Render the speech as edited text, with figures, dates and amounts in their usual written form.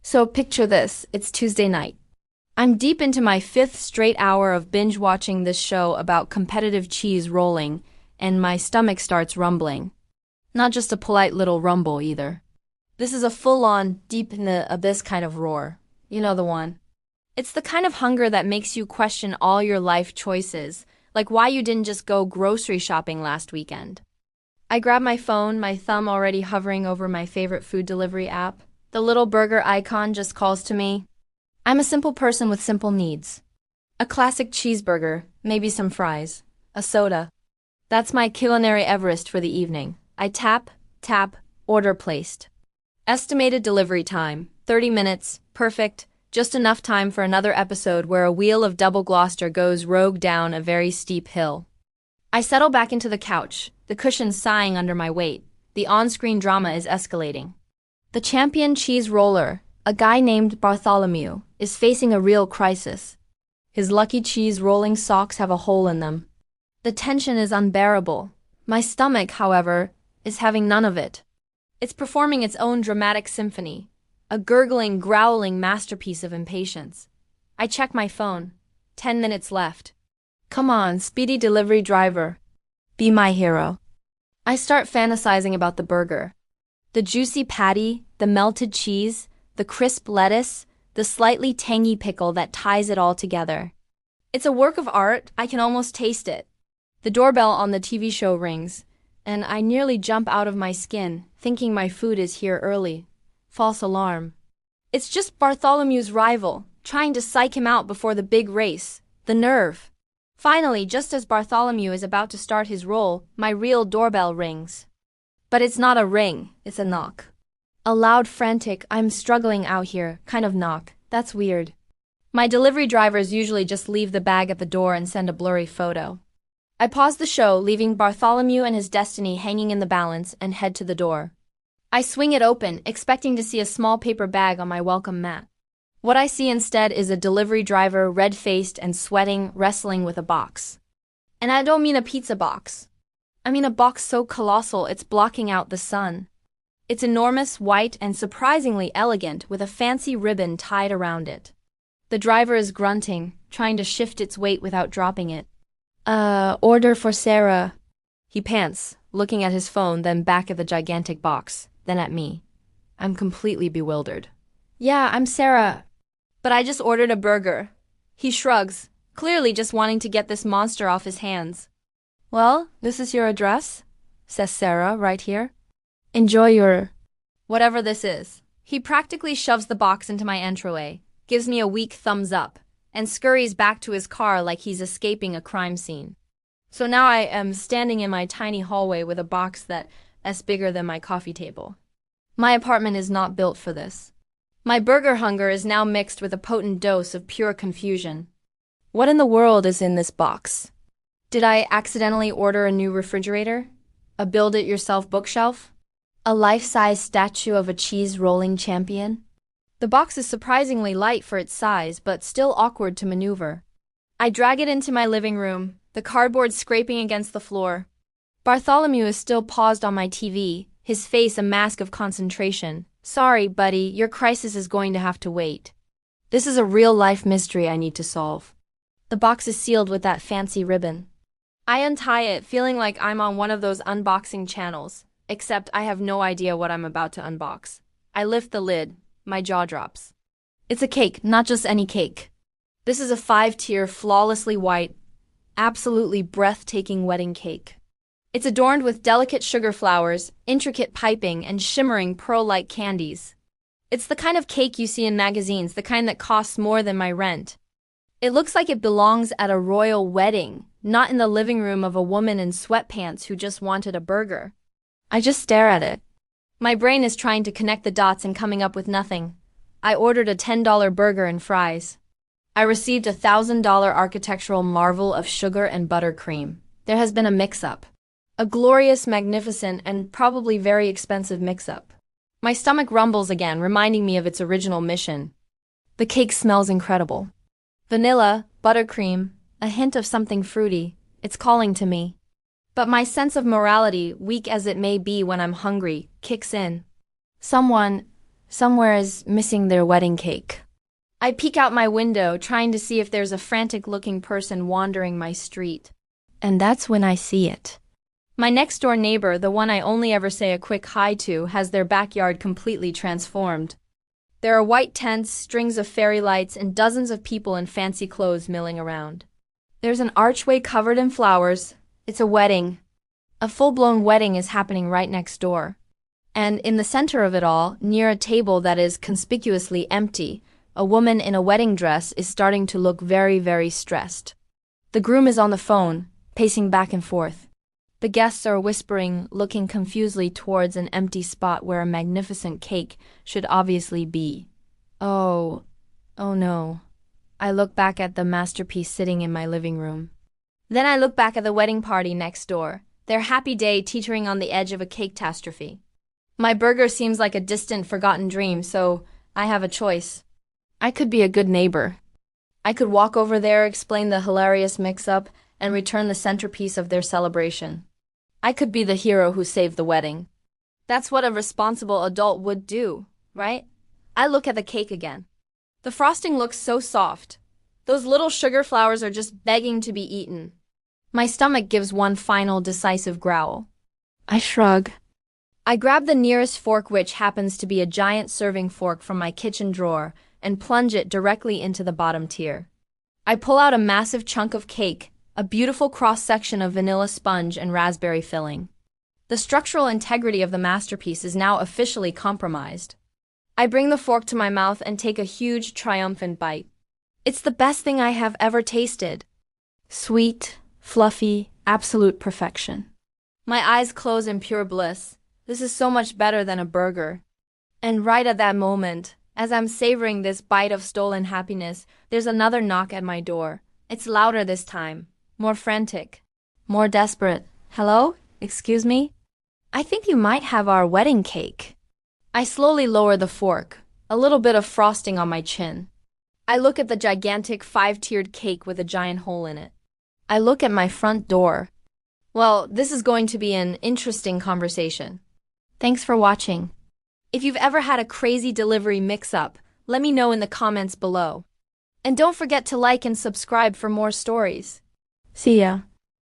So picture this, it's Tuesday night. I'm deep into my fifth straight hour of binge watching this show about competitive cheese rolling, and my stomach starts rumbling. Not just a polite little rumble either. This is a full-on, deep in the abyss kind of roar. You know the one. It's the kind of hunger that makes you question all your life choices, like why you didn't just go grocery shopping last weekend. I grab my phone, my thumb already hovering over my favorite food delivery app. The little burger icon just calls to me. I'm a simple person with simple needs. A classic cheeseburger, maybe some fries, a soda. That's my culinary Everest for the evening. I tap, order placed. Estimated delivery time, 30 minutes, perfect, just enough time for another episode where a wheel of double Gloucester goes rogue down a very steep hill. I settle back into the couch, the cushions sighing under my weight. The on-screen drama is escalating. The champion cheese roller, a guy named Bartholomew, is facing a real crisis. His lucky cheese rolling socks have a hole in them. The tension is unbearable. My stomach, however, is having none of it. It's performing its own dramatic symphony, a gurgling, growling masterpiece of impatience. I check my phone. 10 minutes left. Come on, speedy delivery driver. Be my hero. I start fantasizing about the burger. The juicy patty, the melted cheese, the crisp lettuce, the slightly tangy pickle that ties it all together. It's a work of art. I can almost taste it. The doorbell on the TV show rings, and I nearly jump out of my skin, thinking my food is here early. False alarm. It's just Bartholomew's rival, trying to psych him out before the big race. The nerve. Finally, just as Bartholomew is about to start his roll, my real doorbell rings. But it's not a ring, it's a knock. A loud, frantic, I'm struggling out here kind of knock. That's weird. My delivery drivers usually just leave the bag at the door and send a blurry photo. I pause the show, leaving Bartholomew and his destiny hanging in the balance, and head to the door. I swing it open, expecting to see a small paper bag on my welcome mat. What I see instead is a delivery driver, red-faced and sweating, wrestling with a box. And I don't mean a pizza box. I mean a box so colossal it's blocking out the sun. It's enormous, white, and surprisingly elegant with a fancy ribbon tied around it. The driver is grunting, trying to shift its weight without dropping it. Order for Sarah. He pants, looking at his phone, then back at the gigantic box, then at me. I'm completely bewildered. Yeah, I'm Sarah. But I just ordered a burger. He shrugs, clearly just wanting to get this monster off his hands. Well, this is your address, says Sarah right here. Enjoy your... whatever this is. He practically shoves the box into my entryway, gives me a weak thumbs up, and scurries back to his car like he's escaping a crime scene. So now I am standing in my tiny hallway with a box that's bigger than my coffee table. My apartment is not built for this. My burger hunger is now mixed with a potent dose of pure confusion. What in the world is in this box? Did I accidentally order a new refrigerator? A build-it-yourself bookshelf? A life-size statue of a cheese-rolling champion? The box is surprisingly light for its size, but still awkward to maneuver. I drag it into my living room, the cardboard scraping against the floor. Bartholomew is still paused on my TV, his face a mask of concentration. Sorry, buddy, your crisis is going to have to wait. This is a real-life mystery I need to solve. The box is sealed with that fancy ribbon. I untie it, feeling like I'm on one of those unboxing channels, except I have no idea what I'm about to unbox. I lift the lid. My jaw drops. It's a cake, not just any cake. This is a 5-tier, flawlessly white, absolutely breathtaking wedding cake. It's adorned with delicate sugar flowers, intricate piping, and shimmering pearl-like candies. It's the kind of cake you see in magazines, the kind that costs more than my rent. It looks like it belongs at a royal wedding, not in the living room of a woman in sweatpants who just wanted a burger. I just stare at it. My brain is trying to connect the dots and coming up with nothing. I ordered a $10 burger and fries. I received a $1,000 architectural marvel of sugar and buttercream. There has been a mix-up. A glorious, magnificent, and probably very expensive mix-up. My stomach rumbles again, reminding me of its original mission. The cake smells incredible. Vanilla, buttercream, a hint of something fruity. It's calling to me. But my sense of morality, weak as it may be when I'm hungry, kicks in. Someone Somewhere is missing their wedding cake. I peek out my window, trying to see if there's a frantic-looking person wandering my street. And that's when I see it. My next-door neighbor, the one I only ever say a quick hi to, has their backyard completely transformed. There are white tents, strings of fairy lights, and dozens of people in fancy clothes milling around. There's an archway covered in flowers. It's a wedding. A full-blown wedding is happening right next door. And in the center of it all, near a table that is conspicuously empty, a woman in a wedding dress is starting to look very, very stressed. The groom is on the phone, pacing back and forth. The guests are whispering, looking confusedly towards an empty spot where a magnificent cake should obviously be. Oh no. I look back at the masterpiece sitting in my living room. Then I look back at the wedding party next door, their happy day teetering on the edge of a cake-tastrophe. My burger seems like a distant, forgotten dream, so I have a choice. I could be a good neighbor. I could walk over there, explain the hilarious mix-up, and return the centerpiece of their celebration. I could be the hero who saved the wedding. That's what a responsible adult would do, right? I look at the cake again. The frosting looks so soft. Those little sugar flowers are just begging to be eaten. My stomach gives one final decisive growl. I shrug. I grab the nearest fork, which happens to be a giant serving fork from my kitchen drawer, and plunge it directly into the bottom tier. I pull out a massive chunk of cake, a beautiful cross-section of vanilla sponge and raspberry filling. The structural integrity of the masterpiece is now officially compromised. I bring the fork to my mouth and take a huge, triumphant bite. It's the best thing I have ever tasted. Sweet, fluffy, absolute perfection. My eyes close in pure bliss. This is so much better than a burger. And right at that moment, as I'm savoring this bite of stolen happiness, there's another knock at my door. It's louder this time, more frantic, more desperate. Hello? Excuse me? I think you might have our wedding cake. I slowly lower the fork, a little bit of frosting on my chin. I look at the gigantic 5-tiered cake with a giant hole in it. I look at my front door. Well, this is going to be an interesting conversation. Thanks for watching. If you've ever had a crazy delivery mix-up, let me know in the comments below. And don't forget to like and subscribe for more stories. See ya.